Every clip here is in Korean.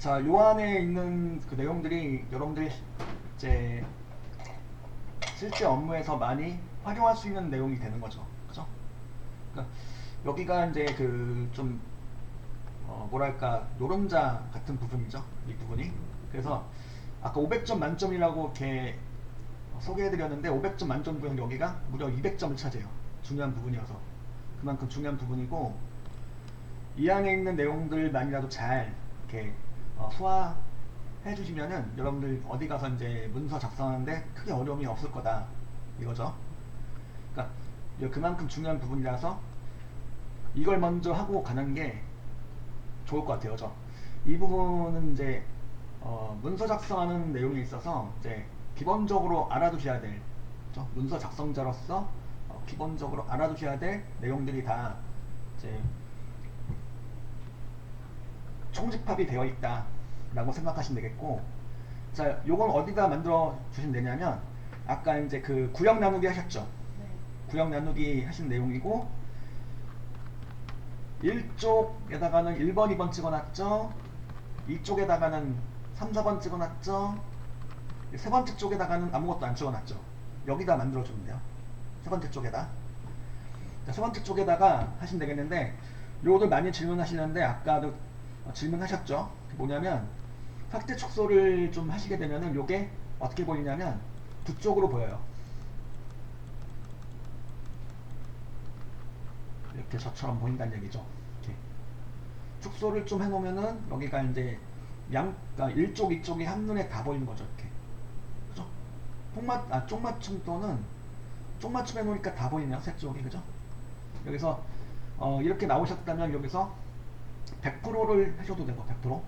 자, 요 안에 있는 그 내용들이 여러분들이 이제 실제 업무에서 많이 활용할 수 있는 내용이 되는 거죠. 그죠? 그러니까 여기가 이제 그 좀 뭐랄까 노른자 같은 부분이죠. 이 부분이. 그래서 아까 500점 만점이라고 이렇게 소개해드렸는데 500점 만점 부분 여기가 무려 200점을 차지해요. 중요한 부분이어서 그만큼 중요한 부분이고 이 안에 있는 내용들만이라도 잘 이렇게 소화해 주시면은 여러분들 어디 가서 이제 문서 작성하는데 크게 어려움이 없을 거다 이거죠. 그러니까 그만큼 중요한 부분이라서 이걸 먼저 하고 가는 게 좋을 것 같아요. 그죠? 이 부분은 이제 문서 작성하는 내용에 있어서 이제 기본적으로 알아두셔야 될 그죠? 문서 작성자로서 기본적으로 알아두셔야 될 내용들이 다 이제 총집합이 되어 있다 라고 생각하시면 되겠고, 자 요건 어디다 만들어 주시면 되냐면 아까 이제 그 구역 나누기 하셨죠. 네. 구역 나누기 하신 내용이고 1쪽에다가는 1번 2번 찍어놨죠. 이쪽에다가는 3, 4번 찍어놨죠. 세 번째 쪽에다가는 아무것도 안 찍어놨죠. 여기다 만들어주면 돼요. 세 번째 쪽에다. 자, 세 번째 쪽에다가 하시면 되겠는데 요것들 많이 질문하시는데 아까도 질문하셨죠. 뭐냐면 확대 축소를 좀 하시게 되면은 요게 어떻게 보이냐면 두 쪽으로 보여요. 이렇게 저처럼 보인다는 얘기죠. 이렇게 축소를 좀 해놓으면은 여기가 이제 그러니까 일쪽 이쪽이 한눈에 다 보이는 거죠. 이렇게 그죠? 쪽맞춤 또는 쪽맞춤 해놓으니까 다 보이네요. 세 쪽이 그죠? 여기서 이렇게 나오셨다면 여기서 100%를 하셔도 되고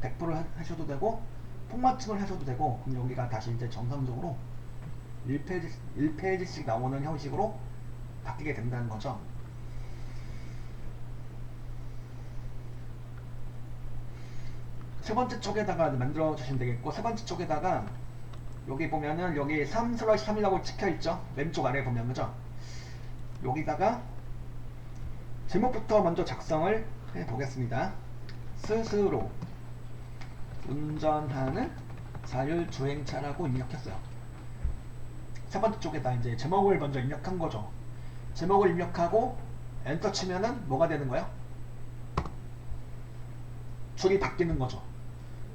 100% 하셔도 되고 통맞춤을 하셔도 되고 그럼 여기가 다시 이제 정상적으로 1페이지씩 나오는 형식으로 바뀌게 된다는 거죠. 세 번째 쪽에다가 만들어 주시면 되겠고, 세 번째 쪽에다가 여기 보면은 여기 3/3이라고 찍혀 있죠. 왼쪽 아래에 보면 그죠? 여기다가 제목부터 먼저 작성을 해 보겠습니다. 스스로 운전하는 자율주행차라고 입력했어요. 세 번째 쪽에다 이제 제목을 먼저 입력한 거죠. 제목을 입력하고 엔터 치면은 뭐가 되는 거예요? 줄이 바뀌는 거죠.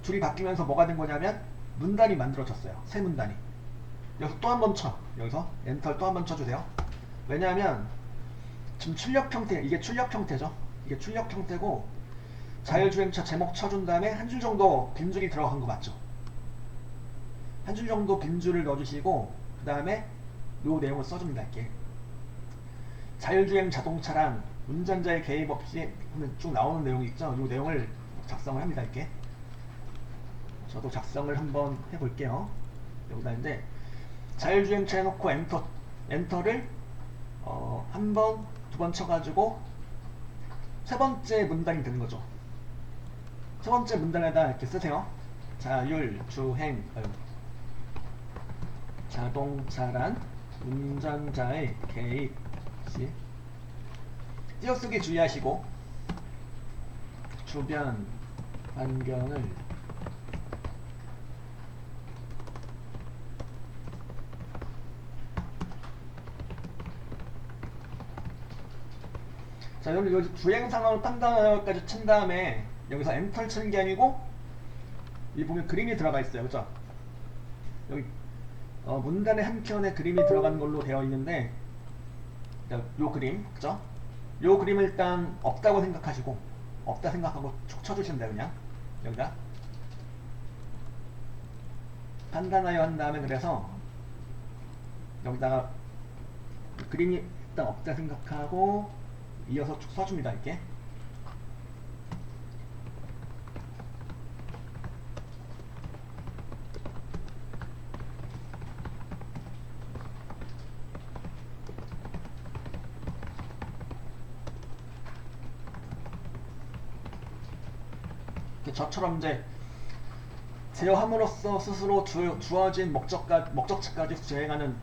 줄이 바뀌면서 뭐가 된 거냐면 문단이 만들어졌어요. 새 문단이. 여기서 또 한 번 쳐. 여기서 엔터를 또 한 번 쳐주세요. 왜냐하면 지금 출력 형태, 이게 출력 형태죠. 이게 출력 형태고 자율주행차 제목 쳐준 다음에 한 줄 정도 빈줄이 들어간 거 맞죠? 한 줄 정도 빈줄을 넣어주시고 그 다음에 요 내용을 써줍니다. 이렇게 자율주행 자동차란 운전자의 개입 없이 쭉 나오는 내용이 있죠. 요 내용을 작성을 합니다. 이렇게 저도 작성을 한번 해볼게요. 여기다 이제 자율주행차 해놓고 엔터를 한 번, 두 번 쳐가지고 세 번째 문단이 되는 거죠. 세 번째 문단에다 이렇게 쓰세요. 자율주행 자동차란 운전자의 개입 시 띄어쓰기 주의하시고 주변 환경을 자, 여기 주행 상황을 판단하기까지 친 다음에 여기서 엔터를 치는 게 아니고 이 보면 그림이 들어가 있어요. 그죠? 여기 문단의 한켠에 그림이 들어가는 걸로 되어 있는데 요 그림, 그죠? 요 그림을 일단 없다고 생각하시고 없다 생각하고 쭉 쳐주시면 돼요. 그냥 여기다 판단하여 한 다음에 그래서 여기다가 그림이 일단 없다 생각하고 이어서 쭉 써줍니다. 이렇게 저처럼 이제 제어함으로써 스스로 주어진 목적지까지 수행하는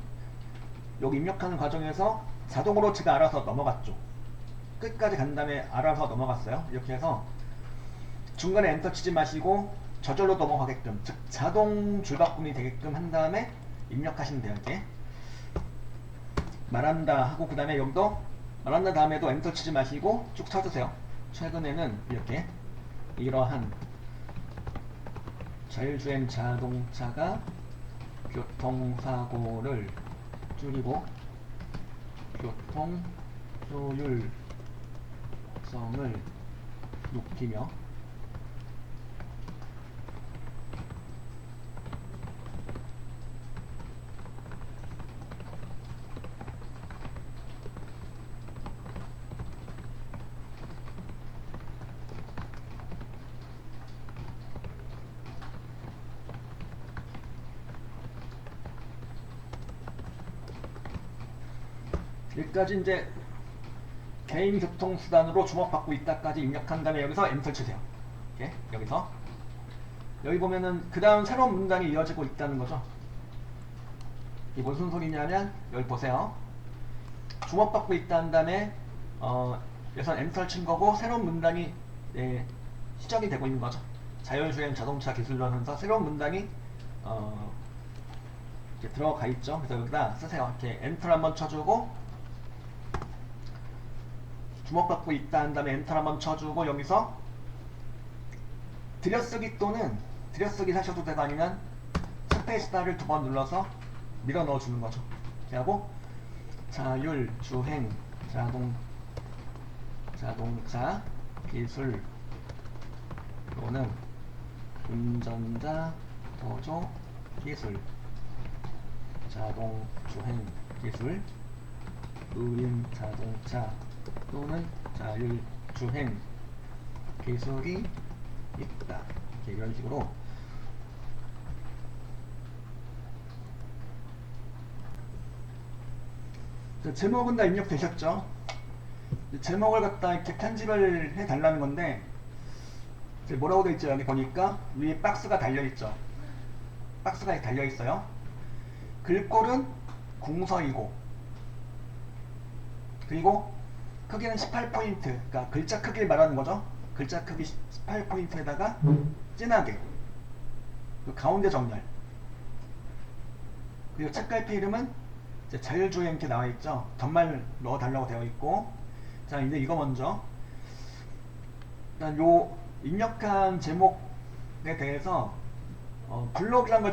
여기 입력하는 과정에서 자동으로 제가 알아서 넘어갔죠. 끝까지 간 다음에 알아서 넘어갔어요. 이렇게 해서 중간에 엔터 치지 마시고 저절로 넘어가게끔, 즉 자동 줄바꿈이 되게끔 한 다음에 입력하시면 돼요. 이렇게 말한다 하고 그 다음에 여기도 말한다 다음에도 엔터 치지 마시고 쭉 쳐주세요. 최근에는 이렇게 이러한 자율주행 자동차가 교통사고를 줄이고 교통 효율성을 높이며 여기까지 이제 개인 교통수단으로 주목받고 있다까지 입력한 다음에 여기서 엔터 치세요. 이렇게 여기서 여기 보면은 그 다음 새로운 문장이 이어지고 있다는 거죠. 이게 무슨 소리냐면 여기 보세요. 주목받고 있다는 다음에 여기서 엔터를 친 거고 새로운 문장이 시작이 되고 있는 거죠. 자율주행 자동차 기술론에서 새로운 문장이 이렇게 들어가 있죠. 그래서 여기다 쓰세요. 이렇게 엔터를 한번 쳐주고 주목받고 있다 한 다음에 엔터 한번 쳐주고 여기서 들여쓰기 또는 들여쓰기 하셔도 되고 아니면 스페이스바를 두 번 눌러서 밀어 넣어주는 거죠. 이렇게 하고 자율주행 자동차 기술 또는 운전자 보조 기술 자동주행 기술 무인 자동차 또는 자율주행 기술이 있다. 이렇게 이런 식으로 제목은 다 입력되셨죠? 제목을 갖다 이렇게 편집을 해 달라는 건데 뭐라고 되어 있죠? 여기 보니까 위에 박스가 달려있죠. 박스가 달려있어요. 글꼴은 궁서이고 그리고 크기는 18포인트, 그러니까 글자 크기를 말하는 거죠. 글자 크기 18포인트에다가 진하게 가운데 정렬 그리고 책갈피 이름은 이제 자율주행 이렇게 나와있죠. 덧말 넣어달라고 되어있고 자 이제 이거 먼저 일단 요 입력한 제목에 대해서 블럭이란 걸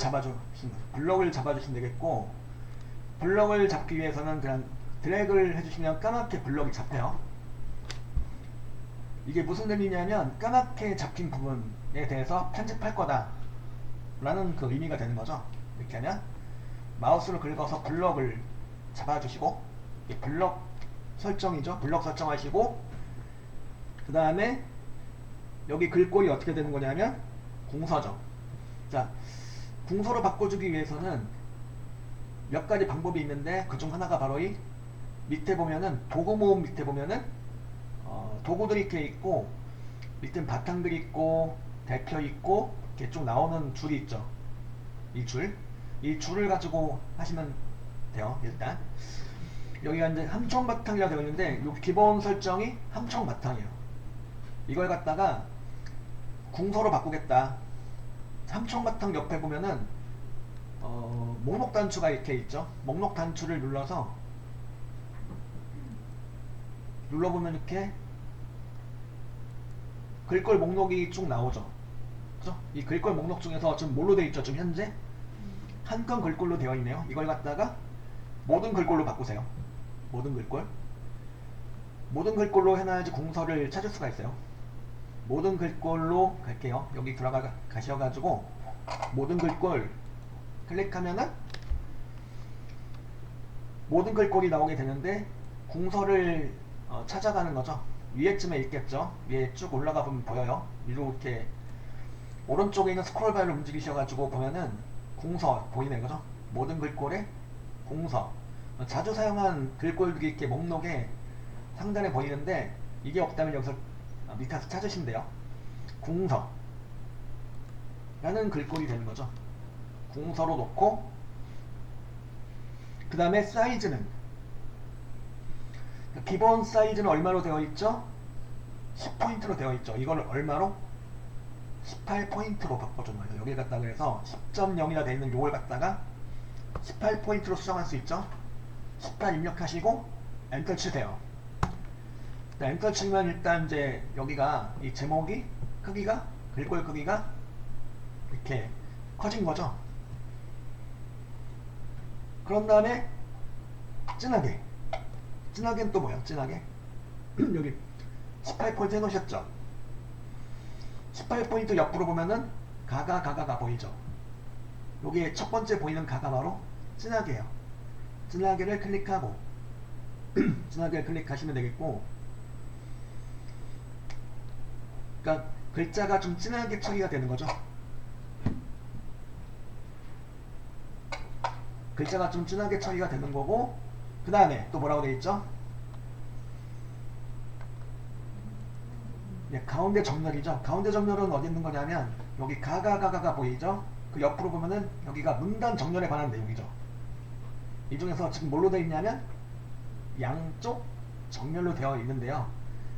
블럭을 잡아주시면 되겠고 블럭을 잡기 위해서는 그냥 드래그를 해주시면 까맣게 블럭이 잡혀요. 이게 무슨 의미냐면 까맣게 잡힌 부분에 대해서 편집할 거다 라는 그 의미가 되는 거죠. 이렇게 하면 마우스를 긁어서 블럭을 잡아주시고 이게 블럭 설정이죠. 블럭 설정하시고 그 다음에 여기 글꼴이 어떻게 되는 거냐면 궁서죠. 자, 궁서로 바꿔주기 위해서는 몇 가지 방법이 있는데 그중 하나가 바로 이 밑에 보면은 도구 모음 밑에 보면은 도구들이 이렇게 있고 밑에 바탕들이 있고 대표 있고 이렇게 쭉 나오는 줄이 있죠. 이 줄을 가지고 하시면 돼요. 일단 여기가 이제 함청 바탕이라고 되어 있는데 요 기본 설정이 함청 바탕이에요. 이걸 갖다가 궁서로 바꾸겠다. 함청 바탕 옆에 보면은 목록 단추가 이렇게 있죠. 목록 단추를 눌러보면 이렇게 글꼴 목록이 쭉 나오죠. 그죠? 이 글꼴 목록 중에서 지금 뭘로 되어 있죠? 지금 현재 한 건 글꼴로 되어 있네요. 이걸 갖다가 모든 글꼴로 바꾸세요. 모든 글꼴로 해놔야지 궁서를 찾을 수가 있어요. 모든 글꼴로 갈게요. 여기 가셔가지고 모든 글꼴 클릭하면은 모든 글꼴이 나오게 되는데 궁서를 찾아가는 거죠. 위에쯤에 있겠죠. 위에 쭉 올라가 보면 보여요. 위로 이렇게 오른쪽에 있는 스크롤 바를 움직이셔가지고 보면은 궁서 보이는 거죠. 모든 글꼴에 궁서. 자주 사용한 글꼴들이 이렇게 목록에 상단에 보이는데 이게 없다면 여기서 밑에서 찾으시면 돼요. 궁서 라는 글꼴이 되는 거죠. 궁서로 놓고 그 다음에 사이즈는 기본 사이즈는 얼마로 되어 있죠? 10포인트로 되어 있죠. 이걸 얼마로? 18포인트로 바꿔준 거예요. 여기 갖다가 그래서 10.0이라 되어 있는 요걸 갖다가 18포인트로 수정할 수 있죠. 18 입력하시고 엔터 치세요. 엔터 치면 일단 이제 여기가 이 제목이 크기가 글꼴 크기가 이렇게 커진 거죠. 그런 다음에 진하게는 또 뭐예요? 진하게 여기 18포인트 해놓으셨죠? 18포인트 옆으로 보면은 가가 보이죠? 여기에 첫 번째 보이는 가가 바로 진하게예요. 진하게를 클릭하고 진하게를 클릭하시면 되겠고, 그러니까 글자가 좀 진하게 처리가 되는 거죠. 글자가 좀 진하게 처리가 되는 거고, 그 다음에 또 뭐라고 되어 있죠? 네, 가운데 정렬이죠. 가운데 정렬은 어디 있는 거냐면 여기 가가 보이죠? 그 옆으로 보면은 여기가 문단 정렬에 관한 내용이죠. 이 중에서 지금 뭘로 되어 있냐면 양쪽 정렬로 되어 있는데요.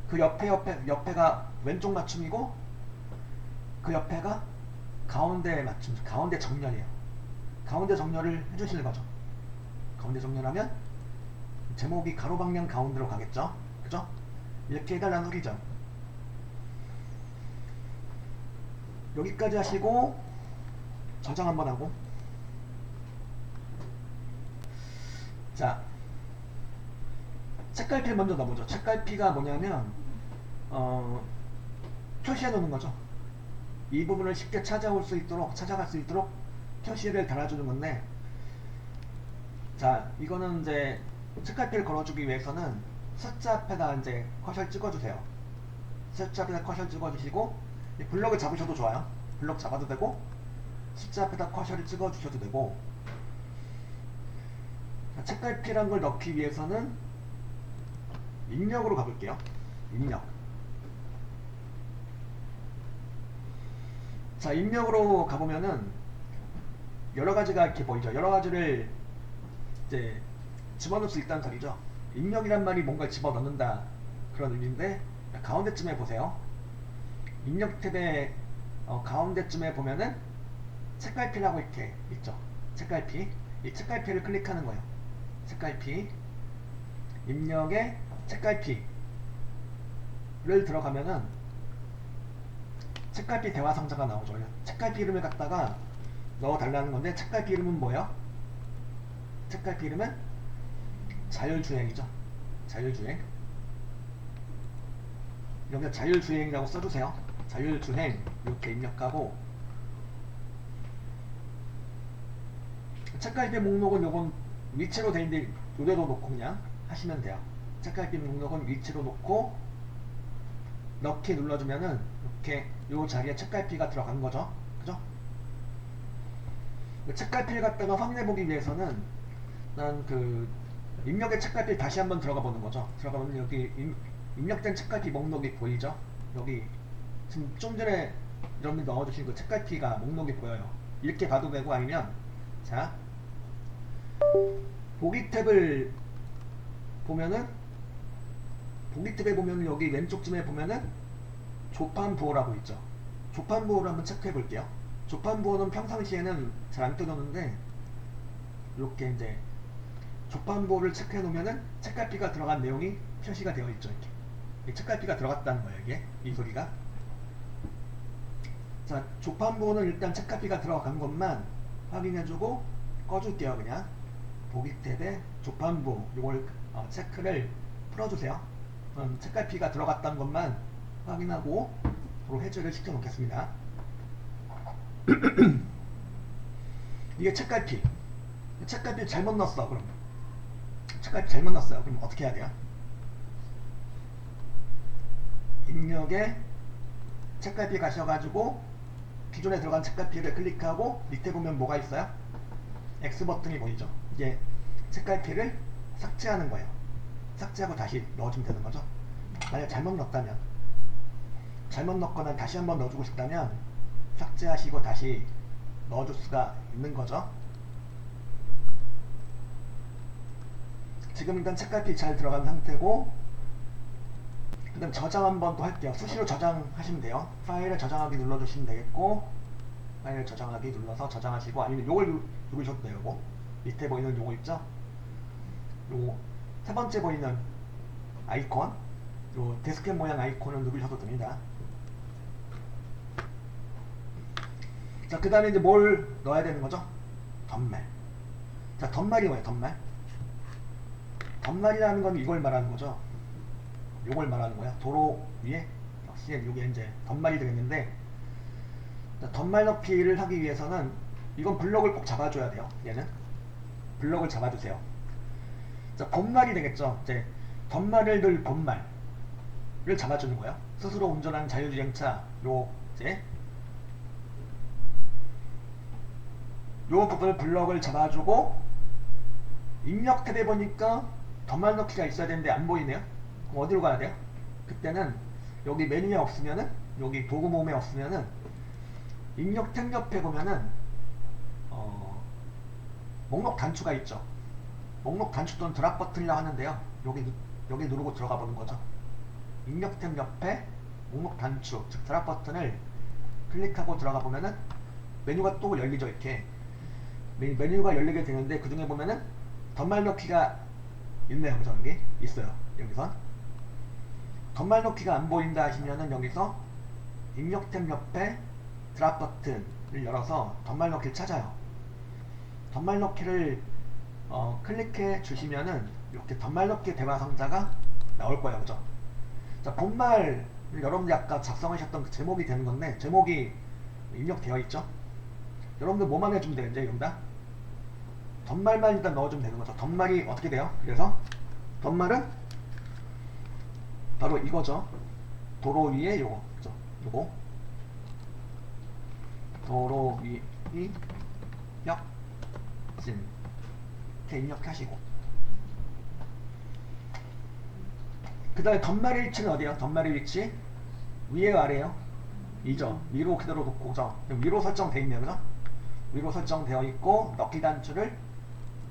그 옆에가 왼쪽 맞춤이고 그 옆에가 가운데 맞춤, 가운데 정렬이에요. 가운데 정렬을 해주시는 거죠. 가운데 정렬하면 제목이 가로 방향 가운데로 가겠죠. 그죠? 이렇게 해달라는 소리죠. 여기까지 하시고 저장 한번 하고, 자, 책갈피 먼저 넣어보죠. 책갈피가 뭐냐면 표시해 놓는 거죠. 이 부분을 쉽게 찾아갈 수 있도록 표시를 달아주는 건데, 자, 이거는 이제 책갈피를 걸어주기 위해서는 숫자 앞에다 이제 커서를 찍어주세요. 숫자 앞에다 커서를 찍어주시고, 블럭을 잡으셔도 좋아요. 블럭 잡아도 되고, 숫자 앞에다 커서를 찍어주셔도 되고, 책갈피란 걸 넣기 위해서는 입력으로 가볼게요. 입력. 자, 입력으로 가보면은 여러가지가 이렇게 보이죠. 여러가지를 이제 집어넣을 수 있다는 소리죠. 입력이란 말이 뭔가 집어넣는다 그런 의미인데, 가운데쯤에 보세요. 입력 탭의 가운데쯤에 보면은 책갈피라고 이렇게 있죠. 책갈피. 이 책갈피를 클릭하는 거예요. 책갈피. 입력에 책갈피를 들어가면은 책갈피 대화 상자가 나오죠. 책갈피 이름을 갖다가 넣어달라는 건데, 책갈피 이름은 뭐예요? 책갈피 이름은 자율주행이죠. 자율주행. 여기다 자율주행이라고 써주세요. 자율주행 이렇게 입력하고, 책갈피 목록은 요건 위치로 되어있는데 요대로 놓고 그냥 하시면 돼요. 책갈피 목록은 위치로 놓고 넣기 눌러주면은 이렇게 요 자리에 책갈피가 들어간 거죠. 그죠? 책갈피를 갖다가 확인해보기 위해서는 난 그 입력의 책갈피 다시 한번 들어가 보는 거죠. 들어가면 여기 입력된 책갈피 목록이 보이죠? 여기 지금 좀 전에 여러분들 넣어주신 그 책갈피가 목록이 보여요. 이렇게 봐도 되고, 아니면 자, 보기 탭을 보면은, 보기 탭에 보면은 여기 왼쪽쯤에 보면은 조판부호라고 있죠. 조판부호를 한번 체크해 볼게요. 조판부호는 평상시에는 잘 안 뜨는데, 이렇게 이제 조판부호를 체크해 놓으면은 책갈피가 들어간 내용이 표시가 되어 있죠. 이렇게 책갈피가 들어갔다는 거예요. 이게 이 소리가. 자, 조판부호는 일단 책갈피가 들어간 것만 확인해주고 꺼줄게요. 그냥 보기 탭에 조판부 이걸 체크를 풀어주세요. 책갈피가 들어갔다는 것만 확인하고 도로 해제를 시켜 놓겠습니다. 이게 책갈피 잘못 넣었어. 그럼 책갈피 잘못 넣었어요. 그럼 어떻게 해야 돼요? 입력에 책갈피 가셔가지고 기존에 들어간 책갈피를 클릭하고 밑에 보면 뭐가 있어요? X 버튼이 보이죠? 이게 책갈피를 삭제하는 거예요. 삭제하고 다시 넣어주면 되는 거죠. 만약 잘못 넣거나 다시 한번 넣어주고 싶다면 삭제하시고 다시 넣어줄 수가 있는 거죠. 지금 일단 책갈피 잘 들어간 상태고, 그 다음 저장 한번 또 할게요. 수시로 저장하시면 돼요. 파일을 저장하기 눌러주시면 되겠고, 파일을 저장하기 눌러서 저장하시고, 아니면 요걸 누르셔도 돼요. 요거 밑에 보이는 요거 있죠? 요 세 번째 보이는 아이콘, 요 데스크탑 모양 아이콘을 누르셔도 됩니다. 자, 그 다음에 이제 뭘 넣어야 되는 거죠? 덧말. 자, 덧말이 뭐예요? 덧말. 덧말이라는 건 이걸 말하는 거죠. 요걸 말하는 거야. 도로 위에 역시 이게 이제 덧말이 되겠는데, 자, 덧말 넣기를 하기 위해서는 이건 블럭을 꼭 잡아줘야 돼요. 얘는 블럭을 잡아주세요. 자, 본말이 되겠죠. 이제 덧말을 늘 본말을 잡아주는 거예요. 스스로 운전하는 자율주행차 요 이제 요 부분을 블럭을 잡아주고, 입력 탭에 보니까 덧말 넣기가 있어야 되는데 안 보이네요. 그럼 어디로 가야 돼요? 그때는 여기 메뉴에 없으면은, 여기 도구 모음에 없으면은 입력 탭 옆에 보면은 목록 단추가 있죠. 목록 단추 또는 드랍 버튼이라고 하는데요. 여기 누르고 들어가 보는 거죠. 입력 탭 옆에 목록 단추, 즉 드랍 버튼을 클릭하고 들어가 보면은 메뉴가 또 열리죠. 이렇게 메뉴가 열리게 되는데, 그 중에 보면은 덧말 넣기가 있네요. 그죠? 여기 있어요. 여기서 덧말 넣기가 안 보인다 하시면은 여기서 입력 탭 옆에 드랍 버튼을 열어서 덧말 넣기를 찾아요. 덧말 넣기를 클릭해 주시면은 이렇게 덧말 넣기 대화 상자가 나올 거예요. 그죠? 자, 본말 여러분들이 아까 작성하셨던 그 제목이 되는 건데, 제목이 입력되어 있죠? 여러분들 뭐만 해주면 돼요? 이제 여기다 덧말만 일단 넣어주면 되는 거죠. 덧말이 어떻게 돼요? 그래서 덧말은 바로 이거죠. 도로 위에 요거, 그죠? 요거 도로 위 입력진 이렇게 입력하시고, 그 다음에 덧말의 위치는 어디에요? 덧말의 위치 위에요, 아래에요? 위죠. 위로 그대로 놓고, 그죠? 위로 설정되어 있네요. 그죠? 위로 설정되어 있고, 넣기 단추를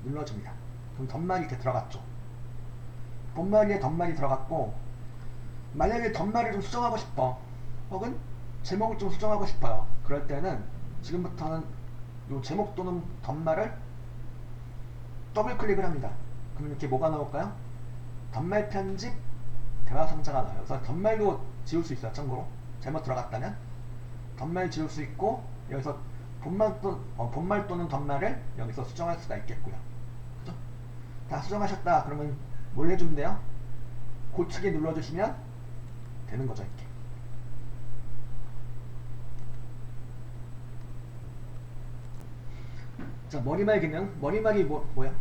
눌러줍니다. 그럼 덧말이 이렇게 들어갔죠. 본말에 덧말이 들어갔고, 만약에 덧말을 좀 수정하고 싶어, 혹은 제목을 좀 수정하고 싶어요. 그럴 때는 지금부터는 요 제목 또는 덧말을 더블 클릭을 합니다. 그럼 이렇게 뭐가 나올까요? 덧말 편집 대화 상자가 나와요. 그래서 덧말도 지울 수 있어요. 참고로 잘못 들어갔다면 덧말 지울 수 있고, 여기서 본말 또는 덧말을 여기서 수정할 수가 있겠고요. 그죠? 다 수정하셨다 그러면 뭘 해주면 돼요? 고치기 눌러주시면 되는 거죠. 이렇게. 자, 머리말 기능. 머리말이 뭐야?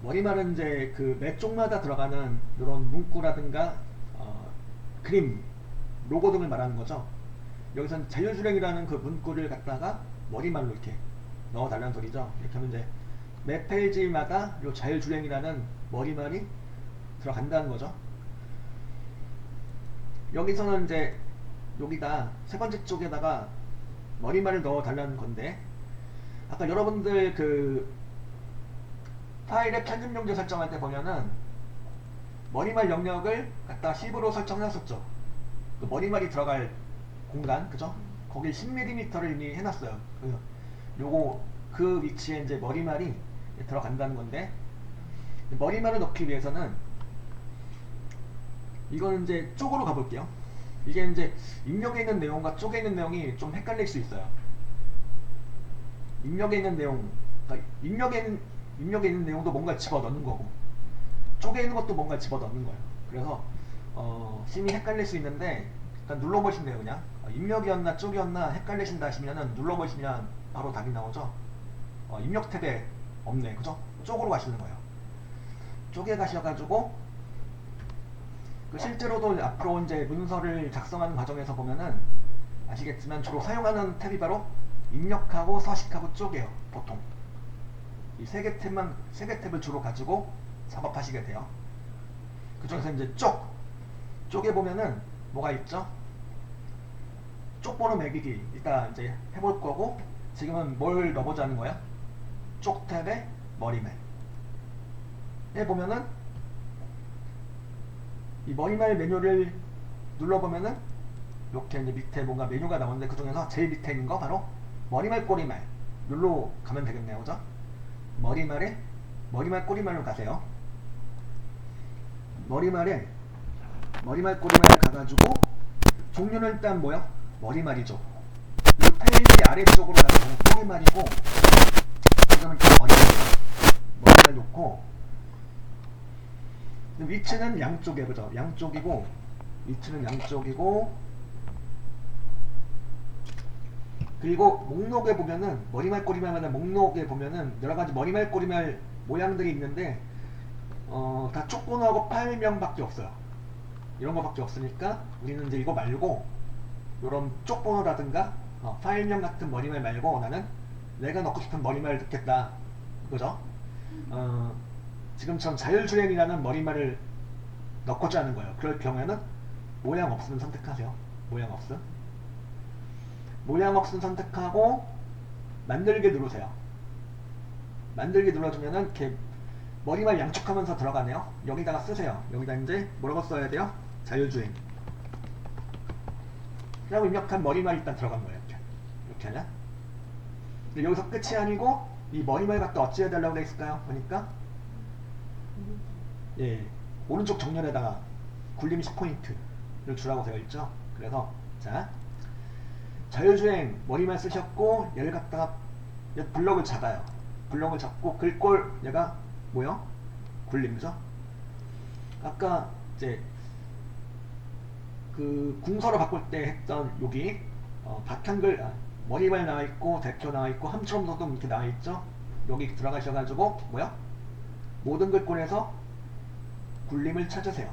머리말은 이제 그 매 쪽마다 들어가는 이런 문구라든가 그림, 로고 등을 말하는 거죠. 여기서는 자율주행이라는 그 문구를 갖다가 머리말로 이렇게 넣어달라는 소리죠. 이렇게 하면 이제 매 페이지마다 요 자율주행이라는 머리말이 들어간다는 거죠. 여기서는 이제 여기다 세 번째 쪽에다가 머리말을 넣어달라는 건데, 아까 여러분들 그 파일의 편집 용지 설정할 때 보면은 머리말 영역을 갖다 10으로 설정했었죠. 그 머리말이 들어갈 공간, 그죠? 거기 10mm를 이미 해놨어요. 요거 그 위치에 이제 머리말이 들어간다는 건데, 머리말을 넣기 위해서는 이거는 이제 쪽으로 가볼게요. 이게 이제 입력에 있는 내용과 쪽에 있는 내용이 좀 헷갈릴 수 있어요. 입력에 있는 내용, 그러니까 입력에 있는 내용도 뭔가 집어넣는 거고, 쪽에 있는 것도 뭔가 집어넣는 거예요. 그래서 심히 헷갈릴 수 있는데, 일단 눌러보시면 돼요. 그냥 입력이었나 쪽이었나 헷갈리신다 하시면은 눌러보시면 바로 답이 나오죠. 입력 탭에 없네, 그죠? 쪽으로 가시는 거예요. 쪽에 가셔가지고 실제로도 앞으로 이제 문서를 작성하는 과정에서 보면은 아시겠지만 주로 사용하는 탭이 바로 입력하고 서식하고 쪽이에요. 보통 이 세 개 탭을 주로 가지고 작업하시게 돼요. 그 중에서 이제 쪽에 보면은 뭐가 있죠? 쪽 번호 매기기 이따 이제 해볼 거고, 지금은 뭘 넣어보자는 거야? 쪽 탭에 머리멜 에 보면은 이 머리말 메뉴를 눌러보면은 이렇게 이제 밑에 뭔가 메뉴가 나오는데 그 중에서 제일 밑에 있는 거 바로 머리말 꼬리말 여기로 가면 되겠네요. 그죠? 머리말에 머리말 꼬리말로 가세요. 머리말에 머리말 꼬리말 가가지고 종류는 일단 뭐야? 머리말이죠. 이 페이지 아래쪽으로 가면 꼬리말이고 지금은 머리말 놓고 위치는 양쪽에 그죠? 양쪽이고 위치는 양쪽이고 그리고 목록에 보면은 머리말 꼬리말마다 목록에 보면은 여러가지 머리말 꼬리말 모양들이 있는데 다 쪽번호하고 파일명밖에 없어요. 이런 거밖에 없으니까 우리는 이제 이거 말고 요런 쪽번호라든가 파일명 같은 머리말 말고 나는 내가 넣고 싶은 머리말을 넣겠다. 그죠? 지금처럼 자율주행이라는 머리말을 넣고자 하는 거예요. 그럴 경우에는 모양 없음 선택하세요. 모양 없음. 모양 없음 선택하고 만들기 누르세요. 만들기 눌러주면은 이렇게 머리말 양쪽하면서 들어가네요. 여기다가 쓰세요. 여기다 이제 뭐라고 써야 돼요? 자율주행. 라고 입력한 머리말 일단 들어간 거예요. 이렇게 하냐? 근데 여기서 끝이 아니고 이 머리말 갖다 어찌 해달라고 되어 있을까요? 보니까 예, 오른쪽 정렬에다가 굴림 10포인트를 주라고 되어 있죠. 그래서 자 자율주행 머리말 쓰셨고 얘를 갖다가 블럭을 잡아요. 블럭을 잡고 글꼴 얘가 뭐요? 굴림이죠. 아까 이제 그 궁서로 바꿀 때 했던 여기 박한글 머리말 나와있고 대표 나와있고 함처럼서도 이렇게 나와있죠. 여기 들어가셔가지고 뭐야? 모든 글꼴에서 굴림을 찾으세요.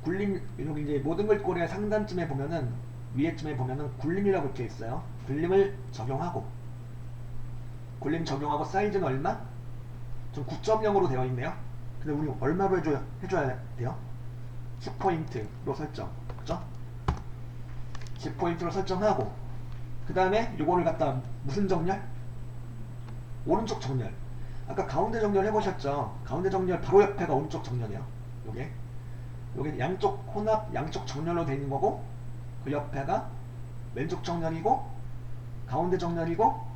굴림 여기 이제 모든 글꼴의 상단쯤에 보면은 위에쯤에 보면은 굴림이라고 이렇게 있어요. 굴림을 적용하고 굴림 적용하고 사이즈는 얼마? 좀 9.0으로 되어 있네요. 근데 우리 얼마로 해줘야 돼요? 10포인트로 설정. 그죠? 10포인트로 설정하고 그 다음에 요거를 갖다 무슨 정렬? 오른쪽 정렬. 아까 가운데 정렬 해보셨죠? 가운데 정렬 바로 옆에가 오른쪽 정렬이에요. 요게 양쪽 혼합 양쪽 정렬로 되어 있는 거고 그 옆에가 왼쪽 정렬이고 가운데 정렬이고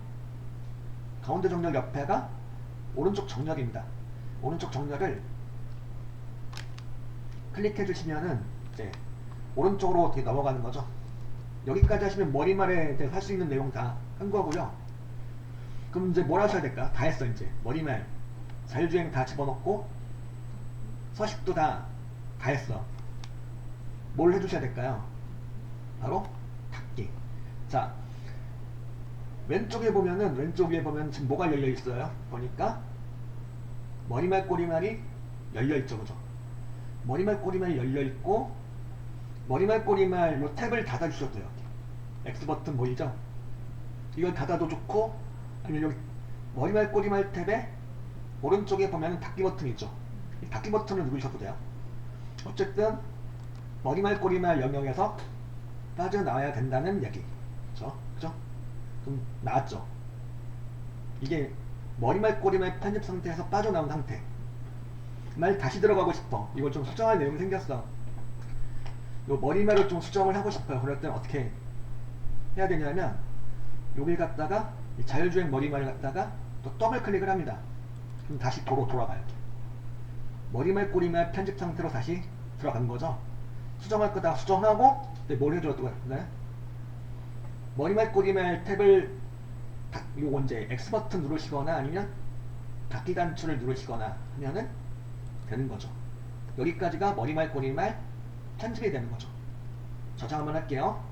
가운데 정렬 옆에가 오른쪽 정렬입니다. 오른쪽 정렬을 클릭해 주시면은 이제 오른쪽으로 어떻게 넘어가는 거죠. 여기까지 하시면 머리말에 대해서 할 수 있는 내용 다 한 거고요. 그럼 이제 뭘 하셔야 될까? 다 했어. 이제 머리말 자율주행 다 집어넣고 서식도 다 했어. 뭘 해주셔야 될까요? 바로 닫기. 자, 왼쪽에 보면은 왼쪽 위에 보면 지금 뭐가 열려 있어요? 보니까 머리말 꼬리말이 열려 있죠, 그죠? 머리말 꼬리말이 열려 있고 머리말 꼬리말 요 탭을 닫아주셔도 돼요. X 버튼 보이죠? 이걸 닫아도 좋고 아니면 여기 머리말 꼬리말 탭에 오른쪽에 보면 닫기 버튼이 있죠. 이 닫기 버튼을 누르셔도 돼요. 어쨌든 머리말 꼬리말 영역에서 빠져나와야 된다는 얘기. 그죠? 그럼 나왔죠. 이게 머리말 꼬리말 편집 상태에서 빠져나온 상태. 말 다시 들어가고 싶어. 이걸 좀 수정할 내용이 생겼어. 요 머리말을 좀 수정을 하고 싶어요. 그럴 때는 어떻게 해야 되냐면 여기 갖다가 이 자율주행 머리말을 갖다가 또 더블 클릭을 합니다. 그럼 다시 돌아가요. 머리말 꼬리말 편집 상태로 다시 들어간 거죠. 수정할 거다 수정하고 뭘 해줘야 또 네? 머리말 꼬리말 탭을 요거 이제 X 버튼 누르시거나 아니면 닫기 단추를 누르시거나 하면은 되는 거죠. 여기까지가 머리말 꼬리말 편집이 되는 거죠. 저장 한번 할게요.